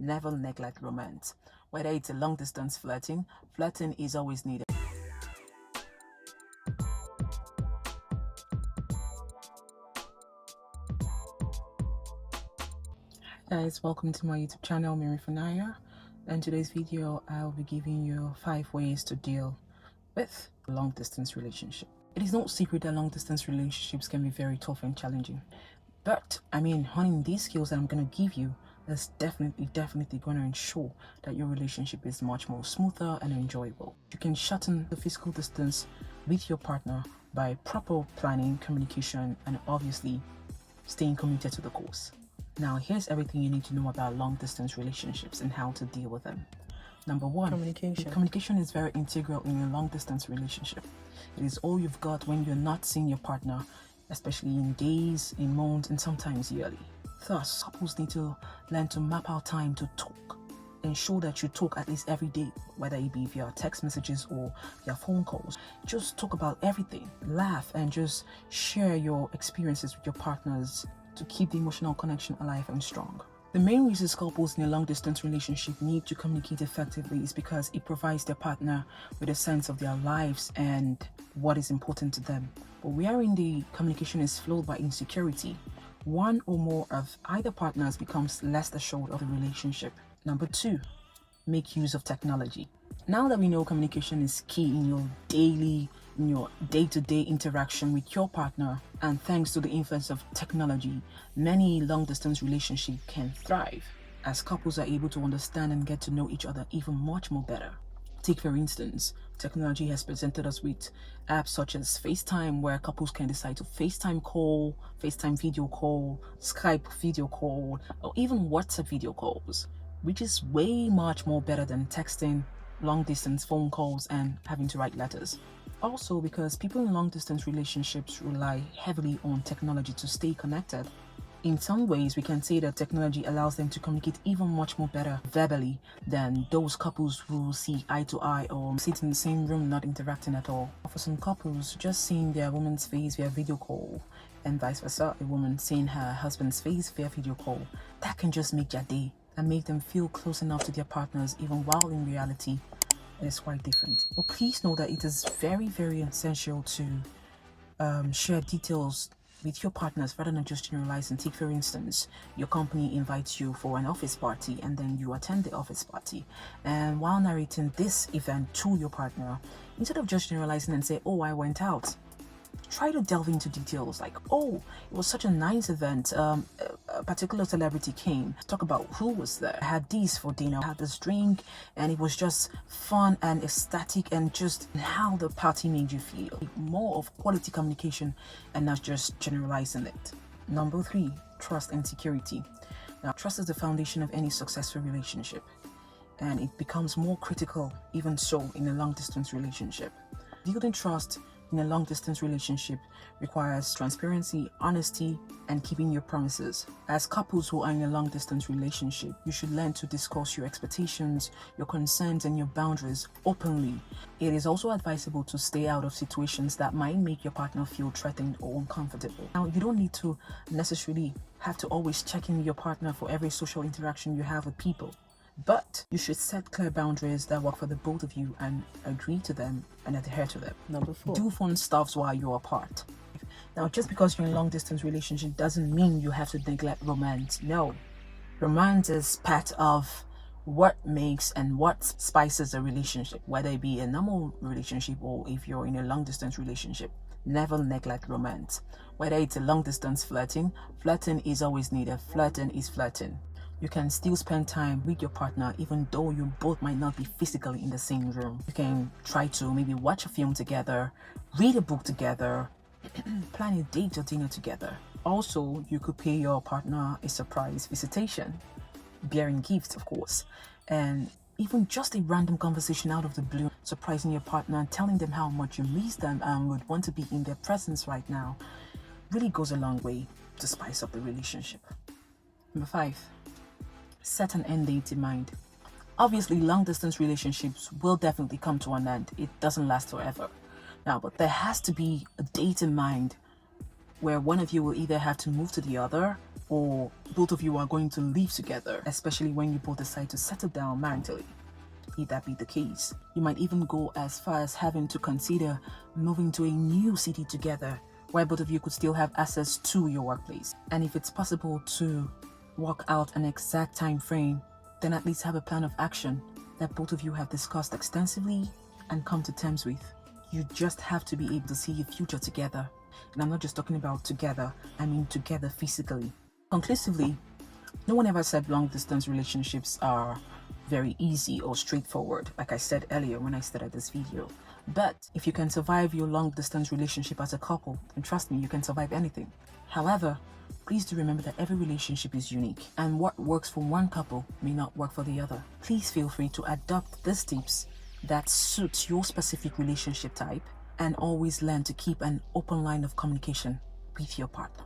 never neglect romance. Whether it's a long distance flirting, flirting is always needed. Guys, welcome to my YouTube channel, Mary Fanaya. In today's video, I'll be giving you 5 ways to deal with a long distance relationship. It is no secret that long distance relationships can be very tough and challenging. But honing these skills that I'm going to give you is definitely going to ensure that your relationship is much more smoother and enjoyable. You can shorten the physical distance with your partner by proper planning, communication, and obviously staying committed to the course. Now, here's everything you need to know about long distance relationships and how to deal with them. Number 1, communication. Communication is very integral in a long distance relationship. It is all you've got when you're not seeing your partner, especially in days, in months, and sometimes yearly. Thus, couples need to learn to map out time to talk. Ensure that you talk at least every day, whether it be via text messages or via phone calls. Just talk about everything, laugh, and just share your experiences with your partners to keep the emotional connection alive and strong. The main reasons couples in a long-distance relationship need to communicate effectively is because it provides their partner with a sense of their lives and what is important to them. But wherein the communication is flowed by insecurity, one or more of either partners becomes less assured of the relationship. Number 2, make use of technology. Now that we know communication is key in your day-to-day interaction with your partner, and thanks to the influence of technology, many long-distance relationships can thrive as couples are able to understand and get to know each other even much more better. Take, for instance, technology has presented us with apps such as FaceTime, where couples can decide to FaceTime call, FaceTime video call, Skype video call, or even WhatsApp video calls, which is way much more better than texting, long-distance phone calls, and having to write letters. Also, because people in long-distance relationships rely heavily on technology to stay connected. In some ways, we can say that technology allows them to communicate even much more better verbally than those couples who see eye to eye or sit in the same room not interacting at all. For some couples, just seeing their woman's face via video call and vice versa, a woman seeing her husband's face via video call, that can just make their day and make them feel close enough to their partners, even while in reality it is quite different. But please know that it is very essential to share details with your partners rather than just generalize and take. For instance, your company invites you for an office party and then you attend the office party, and while narrating this event to your partner, instead of just generalizing and say, oh, I went out, try to delve into details like, oh, it was such a nice event, a particular celebrity came. Talk about who was there. I had this for dinner, I had this drink, and it was just fun and ecstatic, and just how the party made you feel. More of quality communication and not just generalizing it. Number 3, trust and security. Now, trust is the foundation of any successful relationship, and it becomes more critical even so in a long-distance relationship. Building trust in a long-distance relationship requires transparency, honesty, and keeping your promises. As couples who are in a long-distance relationship, you should learn to discuss your expectations, your concerns, and your boundaries openly. It is also advisable to stay out of situations that might make your partner feel threatened or uncomfortable. Now, you don't need to necessarily have to always check in with your partner for every social interaction you have with people. But you should set clear boundaries that work for the both of you and agree to them and adhere to them. Number 4, do fun stuff while you're apart. Now, just because you're in a long distance relationship doesn't mean you have to neglect romance. No, romance is part of what makes and what spices a relationship, whether it be a normal relationship or if you're in a long distance relationship. Never neglect romance. Whether it's a long distance flirting, flirting is always needed. Flirting is flirting. You can still spend time with your partner even though you both might not be physically in the same room. You can try to maybe watch a film together, read a book together, plan a date or dinner together. Also, you could pay your partner a surprise visitation, bearing gifts, of course, and even just a random conversation out of the blue, surprising your partner and telling them how much you miss them and would want to be in their presence right now, really goes a long way to spice up the relationship. Number 5, set an end date in mind. Obviously, long distance relationships will definitely come to an end. It doesn't last forever. Now, but there has to be a date in mind where one of you will either have to move to the other or both of you are going to live together, especially when you both decide to settle down maritally. If that be the case, you might even go as far as having to consider moving to a new city together where both of you could still have access to your workplace. And if it's possible to work out an exact time frame, then at least have a plan of action that both of you have discussed extensively and come to terms with. You just have to be able to see your future together. And I'm not just talking about together, I mean together physically. Conclusively, no one ever said long distance relationships are very easy or straightforward, like I said earlier when I started this video. But if you can survive your long distance relationship as a couple, then trust me, you can survive anything. However, please do remember that every relationship is unique, and what works for one couple may not work for the other. Please feel free to adopt these tips that suits your specific relationship type, and always learn to keep an open line of communication with your partner.